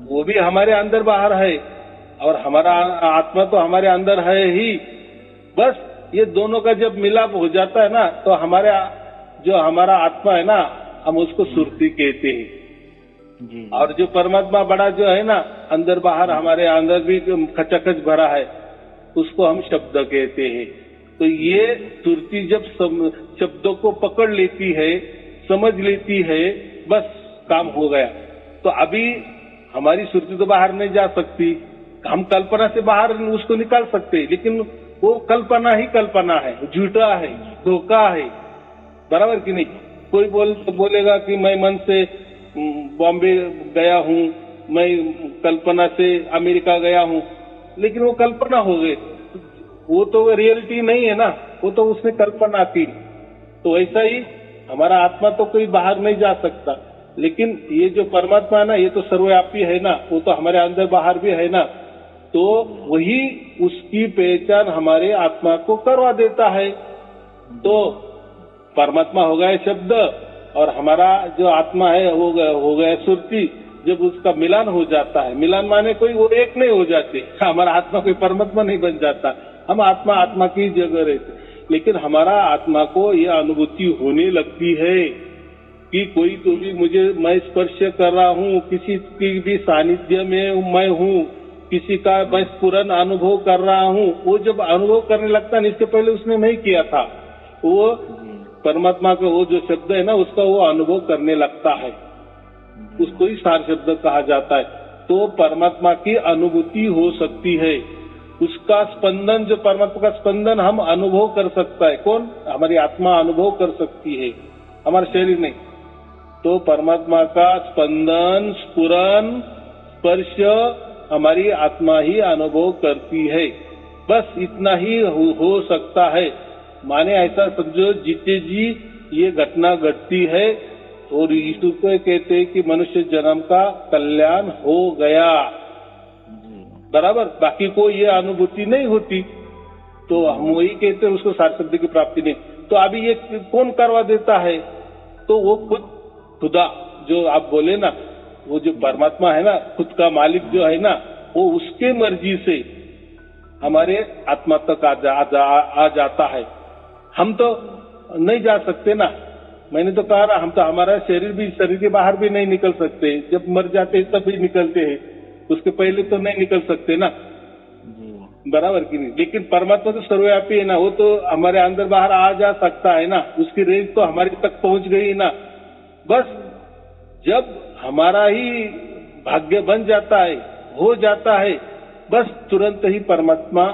वो भी हमारे अंदर बाहर है और हमारा आत्मा तो हमारे अंदर है ही। बस ये दोनों का जब मिलाप हो जाता है ना, तो हमारा आत्मा है ना, हम उसको सुरती कहते हैं। जी। और जो परमात्मा बड़ा जो है ना, अंदर बाहर हमारे अंदर भी खचाखच भरा है, उसको हम शब्द कहते हैं। तो ये सुरती जब शब्दों को पकड़ लेती है, समझ लेती है, बस काम हो गया। तो अभी हमारी सुरती तो बाहर नहीं जा सकती, हम कल्पना से बाहर उसको निकाल सकते, लेकिन वो कल्पना ही कल्पना है, झूठा है, धोखा है, बराबर कि नहीं। कोई बोलेगा कि मैं मन से बॉम्बे गया हूँ, मैं कल्पना से अमेरिका गया हूँ, लेकिन वो कल्पना हो गई, वो तो रियलिटी नहीं है ना, वो तो उसने कल्पना की। तो ऐसा ही हमारा आत्मा तो कोई बाहर नहीं जा सकता, लेकिन ये जो परमात्मा है ना, ये तो सर्वव्यापी है ना, वो तो हमारे अंदर बाहर भी है ना। तो वही उसकी पहचान हमारे आत्मा को करवा देता है। तो परमात्मा हो गया शब्द और हमारा जो आत्मा है हो गया सुरती। जब उसका मिलान हो जाता है, मिलान माने कोई वो एक नहीं हो जाते, हमारा आत्मा कोई परमात्मा नहीं बन जाता, हम आत्मा आत्मा की जगह रहते। लेकिन हमारा आत्मा को यह अनुभूति होने लगती है कि कोई तो भी मैं स्पर्श कर रहा हूँ, किसी की भी सानिध्य में मैं हूँ, किसी का मैं स्फुरन अनुभव कर रहा हूँ। वो जब अनुभव करने लगता है, इसके पहले उसने नहीं किया था, वो परमात्मा का वो जो शब्द है ना, उसका वो अनुभव करने लगता है, उसको ही सार शब्द कहा जाता है। तो परमात्मा की अनुभूति हो सकती है, उसका स्पंदन, जो परमात्मा का स्पंदन हम अनुभव कर सकता है। कौन? हमारी आत्मा अनुभव कर सकती है, हमारा शरीर नहीं। तो परमात्मा का स्पंदन, स्फुरन, स्पर्श हमारी आत्मा ही अनुभव करती है, बस इतना ही हो सकता है। माने ऐसा समझो, जीते जी ये घटना घटती है और यीशु को कहते हैं कि मनुष्य जन्म का कल्याण हो गया, बराबर। बाकी को ये अनुभूति नहीं होती, तो हम वही कहते हैं उसको सार शब्द की प्राप्ति नहीं। तो अभी ये कौन करवा देता है? तो वो खुदा जो आप बोले ना, वो जो परमात्मा है ना, खुद का मालिक जो है ना, वो उसके मर्जी से हमारे आत्मा तक आ जाता है। हम तो नहीं जा सकते ना, मैंने तो कहा ना, हम तो हमारा शरीर के बाहर भी नहीं निकल सकते, जब मर जाते हैं तब भी निकलते हैं, उसके पहले तो नहीं निकल सकते ना, बराबर की नहीं। लेकिन परमात्मा तो सर्वव्यापी है ना, वो तो हमारे अंदर बाहर आ जा सकता है ना, उसकी रेंज तो हमारे तक पहुंच गई ना। बस जब हमारा ही भाग्य बन जाता है, हो जाता है, बस तुरंत ही परमात्मा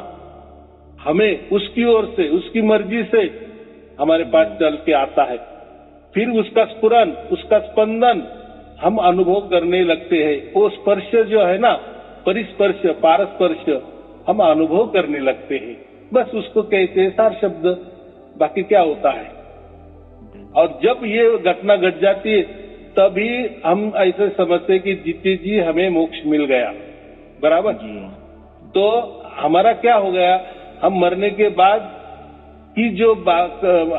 हमें उसकी ओर से, उसकी मर्जी से हमारे पास चल के आता है। फिर उसका स्फुरन, उसका स्पंदन हम अनुभव करने लगते हैं। वो स्पर्श जो है ना, परिस्पर्श, पारस्पर्श हम अनुभव करने लगते हैं, बस उसको कहते हैं सार शब्द। बाकी क्या होता है? और जब ये घटना घट जाती है, तभी हम ऐसे समझते कि जीते जी हमें मोक्ष मिल गया, बराबर। तो हमारा क्या हो गया, हम मरने के बाद की जो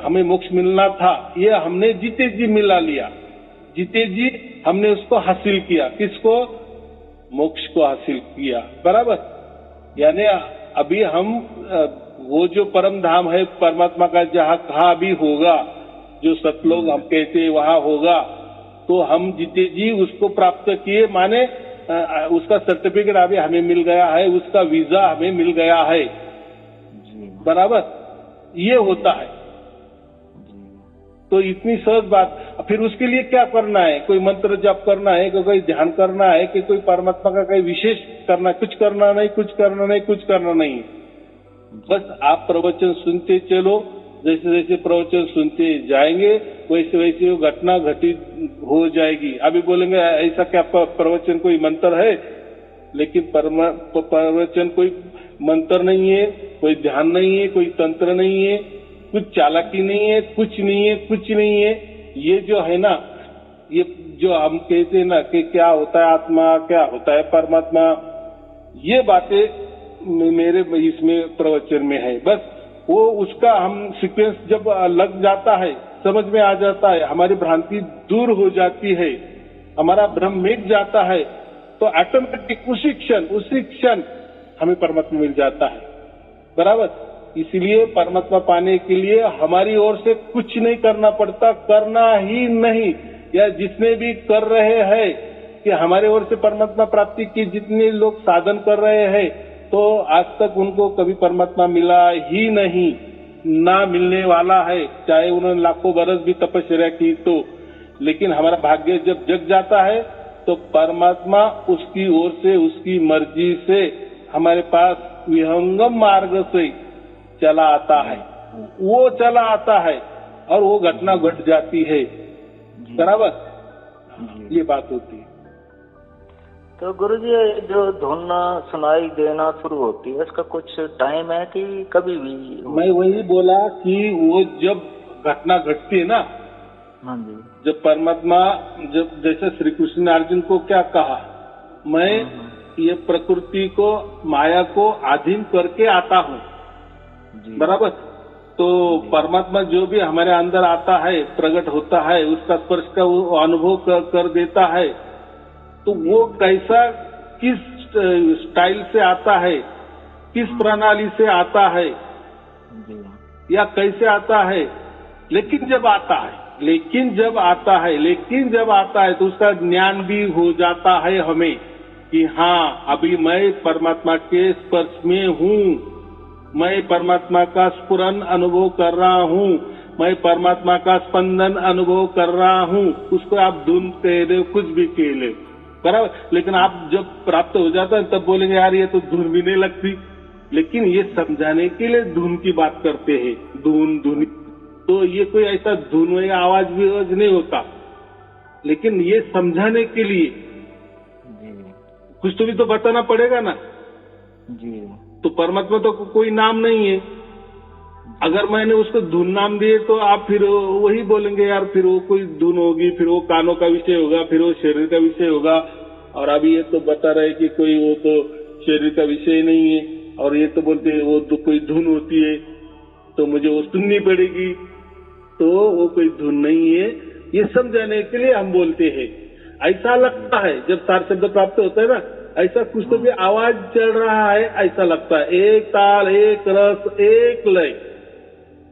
हमें मोक्ष मिलना था, ये हमने जीते जी मिला लिया, जीते जी हमने उसको हासिल किया। किसको? मोक्ष को हासिल किया, बराबर। यानी अभी हम वो जो परम धाम है परमात्मा का, जहाँ कहाँ भी होगा, जो सतलोक हम कहते हैं वहां होगा, तो हम जीते जी उसको प्राप्त किए, माने उसका सर्टिफिकेट अभी हमें मिल गया है, उसका वीजा हमें मिल गया है, बराबर। ये होता है। तो इतनी सहज बात। फिर उसके लिए क्या करना है? कोई मंत्र जप करना है, कोई ध्यान करना है, कि कोई परमात्मा का कोई विशेष करना? कुछ करना नहीं, कुछ करना नहीं, कुछ करना नहीं। बस आप प्रवचन सुनते चलो, जैसे जैसे प्रवचन सुनते जाएंगे वैसे वैसे वो घटना घटित हो जाएगी। अभी बोलेंगे ऐसा क्या प्रवचन कोई मंत्र है? लेकिन प्रवचन कोई मंत्र नहीं है, कोई ध्यान नहीं है, कोई तंत्र नहीं है, कुछ चालाकी नहीं है, कुछ नहीं है, कुछ नहीं है। ये जो है ना, ये जो हम कहते हैं ना कि क्या होता है आत्मा, क्या होता है परमात्मा, ये बातें मेरे इसमें प्रवचन में है। बस वो उसका हम सीक्वेंस जब लग जाता है, समझ में आ जाता है, हमारी भ्रांति दूर हो जाती है, हमारा भ्रम मिट जाता है, तो ऑटोमेटिक उसी क्षण हमें परमात्मा मिल जाता है, बराबर। इसलिए परमात्मा पाने के लिए हमारी ओर से कुछ नहीं करना पड़ता, करना ही नहीं। या जिसने भी कर रहे हैं कि हमारे ओर से परमात्मा प्राप्ति की जितने लोग साधन कर रहे हैं तो आज तक उनको कभी परमात्मा मिला ही नहीं, ना मिलने वाला है, चाहे उन्होंने लाखों बरस भी तपस्या की तो। लेकिन हमारा भाग्य जब जग जाता है तो परमात्मा उसकी ओर से, उसकी मर्जी से हमारे पास विहंगम मार्ग से चला आता है, वो चला आता है और वो घटना घट जाती है। बराबर, ये बात होती है। तो गुरुजी जो धुन सुनाई देना शुरू होती है इसका कुछ टाइम है कि कभी भी? मैं वही बोला कि वो जब घटना घटती है ना, हाँ जी, जब परमात्मा, जब जैसे श्री कृष्ण ने अर्जुन को क्या कहा, मैं ये प्रकृति को, माया को अधीन करके आता हूँ। बराबर, तो परमात्मा जो भी हमारे अंदर आता है, प्रकट होता है, उसका स्पर्श का वो अनुभव कर देता है, तो वो कैसा, किस स्टाइल से आता है, किस प्रणाली से आता है या कैसे आता है, लेकिन जब आता है तो उसका ज्ञान भी हो जाता है हमें कि हाँ अभी मैं परमात्मा के स्पर्श में हूँ, मैं परमात्मा का स्फुरन अनुभव कर रहा हूँ, मैं परमात्मा का स्पंदन अनुभव कर रहा हूँ। उसको आप धुन कह रहे हो, कुछ भी कह ले, बराबर। लेकिन आप जब प्राप्त हो जाता है तब बोलेंगे यार ये तो धुन भी नहीं लगती। लेकिन ये समझाने के लिए धुन की बात करते हैं, धुन। तो ये कोई ऐसा धुन या आवाज भी नहीं होता, लेकिन ये समझाने के लिए कुछ तो भी तो बताना पड़ेगा ना जी। तो परमात्मा तो कोई नाम नहीं है। अगर मैंने उसको धुन नाम दिए तो आप फिर वही बोलेंगे यार फिर वो कोई धुन होगी, फिर वो कानों का विषय होगा, फिर वो शरीर का विषय होगा। और अभी ये तो बता रहे कि कोई वो तो शरीर का विषय नहीं है, और ये तो बोलते हैं वो तो कोई धुन होती है तो मुझे वो सुननी पड़ेगी, तो वो कोई धुन नहीं है। ये समझाने के लिए हम बोलते हैं। ऐसा लगता है जब सार शब्द प्राप्त होता है ना, ऐसा कुछ तो भी आवाज चल रहा है ऐसा लगता है, एक ताल, एक रस, एक लय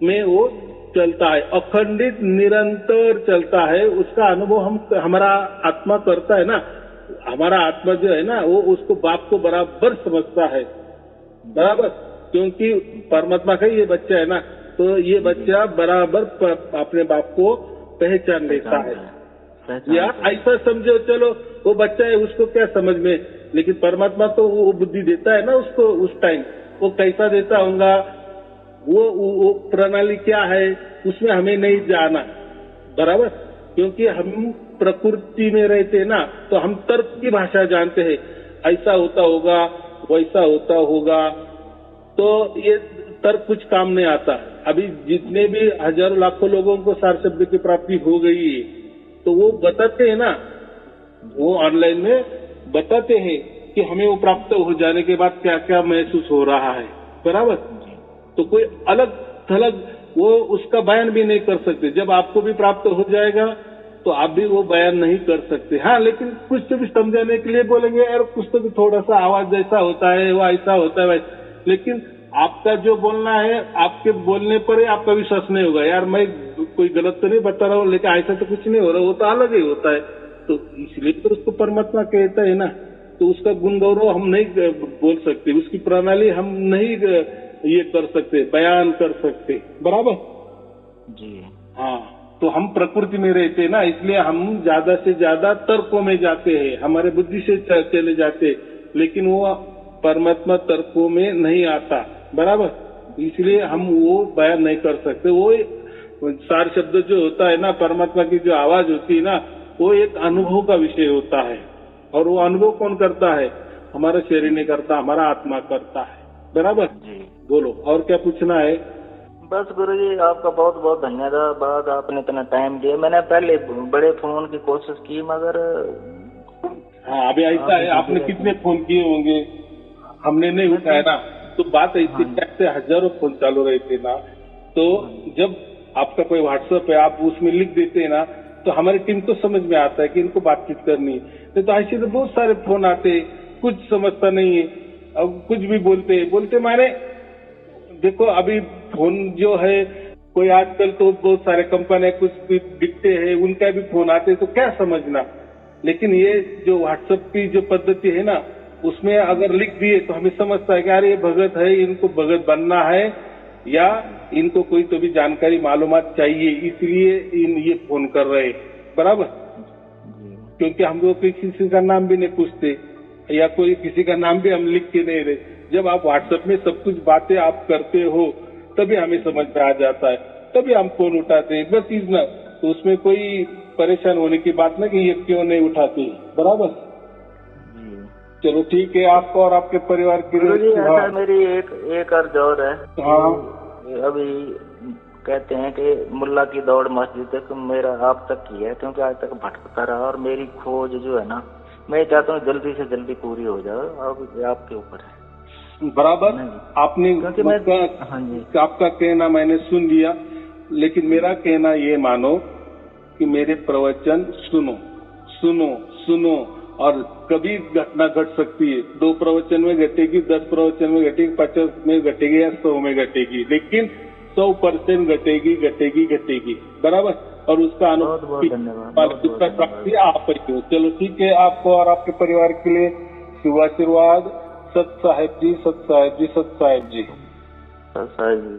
में वो चलता है, अखंडित निरंतर चलता है। उसका अनुभव हमारा आत्मा करता है ना, हमारा आत्मा जो है ना वो उसको बाप को बराबर समझता है, बराबर। क्योंकि परमात्मा का ये बच्चा है ना, तो ये बच्चा बराबर अपने बाप को पहचान लेता है। या ऐसा समझो, चलो वो बच्चा है उसको क्या समझ में, लेकिन परमात्मा तो वो बुद्धि देता है ना उसको, उस टाइम वो कैसा देता होगा, वो प्रणाली क्या है उसमें हमें नहीं जाना, बराबर। क्योंकि हम प्रकृति में रहते ना, तो हम तर्क की भाषा जानते हैं, ऐसा होता होगा, वैसा होता होगा, तो ये तर्क कुछ काम नहीं आता। अभी जितने भी हजारों लाखों लोगों को सार शब्द की प्राप्ति हो गई है, तो वो बताते हैं ना, वो ऑनलाइन में बताते हैं कि हमें वो प्राप्त हो जाने के बाद क्या क्या महसूस हो रहा है, बराबर। तो कोई अलग थलग वो उसका बयान भी नहीं कर सकते। जब आपको भी प्राप्त हो जाएगा तो आप भी वो बयान नहीं कर सकते। हाँ, लेकिन कुछ तो भी समझाने के लिए बोलेंगे यार कुछ तो भी थोड़ा सा आवाज जैसा होता है, वो ऐसा होता है वैसा। लेकिन आपका जो बोलना है, आपके बोलने पर ही आपका विश्वास नहीं होगा, यार मैं कोई गलत तो नहीं बता रहा हूँ, लेकिन ऐसा तो कुछ नहीं हो रहा, वो तो अलग ही होता है। तो इसलिए तो उसको परमात्मा कहता है ना, तो उसका गुण गौरव हम नहीं बोल सकते, उसकी प्रणाली हम नहीं ये कर सकते, बयान कर सकते, बराबर जी। हाँ, तो हम प्रकृति में रहते हैं ना, इसलिए हम ज्यादा से ज्यादा तर्कों में जाते हैं, हमारे बुद्धि से चले जाते, लेकिन वो परमात्मा तर्कों में नहीं आता, बराबर। इसलिए हम वो बयान नहीं कर सकते। वो सार शब्द जो होता है ना, परमात्मा की जो आवाज होती है ना, वो एक अनुभव का विषय होता है। और वो अनुभव कौन करता है? हमारा शरीर नहीं करता, हमारा आत्मा करता है, बराबर जी। बोलो और क्या पूछना है? बस गुरुजी आपका बहुत बहुत धन्यवाद, आपने इतना टाइम दिया। मैंने पहले बड़े फोन की कोशिश की मगर हाँ, अभी ऐसा है, आपने कितने फोन किए होंगे, हमने नहीं उठाया ना। तो बात ऐसी कैसे हजारों फोन चालू रहते ना, तो जब आपका कोई व्हाट्सएप है आप उसमें लिख देते हैं ना, तो हमारी टीम को समझ में आता है कि इनको बातचीत करनी है। तो ऐसे तो बहुत सारे फोन आते, कुछ समझता नहीं है, अब कुछ भी बोलते माने देखो अभी फोन जो है, कोई आजकल तो बहुत सारे कंपनी कुछ भी दिखते हैं, उनका भी फोन आते, तो क्या समझना, लेकिन ये जो व्हाट्सएप की जो पद्धति है ना, उसमें अगर लिख दिए तो हमें समझता है कि यार ये भगत है, इनको भगत बनना है या इनको कोई तो भी जानकारी मालूमात चाहिए, इसलिए ये फोन कर रहे हैं, बराबर। क्योंकि हम लोग किसी का नाम भी नहीं पूछते या कोई किसी का नाम भी हम लिख के नहीं रहे। जब आप व्हाट्सएप में सब कुछ बातें आप करते हो तभी हमें समझ में आ जाता है, तभी हम फोन उठाते हैं, बस इतना। तो उसमें कोई परेशान होने की बात ना कि ये क्यों नहीं उठाते, बराबर। चलो ठीक है, आपको और आपके परिवार के लिए। ऐसा मेरी एक अर्ज और है। हाँ। अभी कहते हैं कि मुल्ला की दौड़ मस्जिद तक मेरा आप तक की है, क्योंकि आज तक भटकता रहा और मेरी खोज जो है ना, मैं चाहता हूँ जल्दी से जल्दी पूरी हो जाए। अब आपके ऊपर है, बराबर। आपने हाँ जी, आपका कहना मैंने सुन लिया, लेकिन मेरा कहना ये मानो कि मेरे प्रवचन सुनो सुनो सुनो, और कभी घटना घट सकती है। 2 प्रवचन में घटेगी, 10 प्रवचन में घटेगी, 50 में घटेगी या 100 में घटेगी, लेकिन 100% घटेगी घटेगी घटेगी, बराबर। और उसका अनुभव प्राप्ति आप ही हो। चलो ठीक है, आपको और आपके परिवार के लिए शुभाशीर्वाद। सत साहेब जी, सत साहेब जी, सत साहेब जी, सत साहेब जी।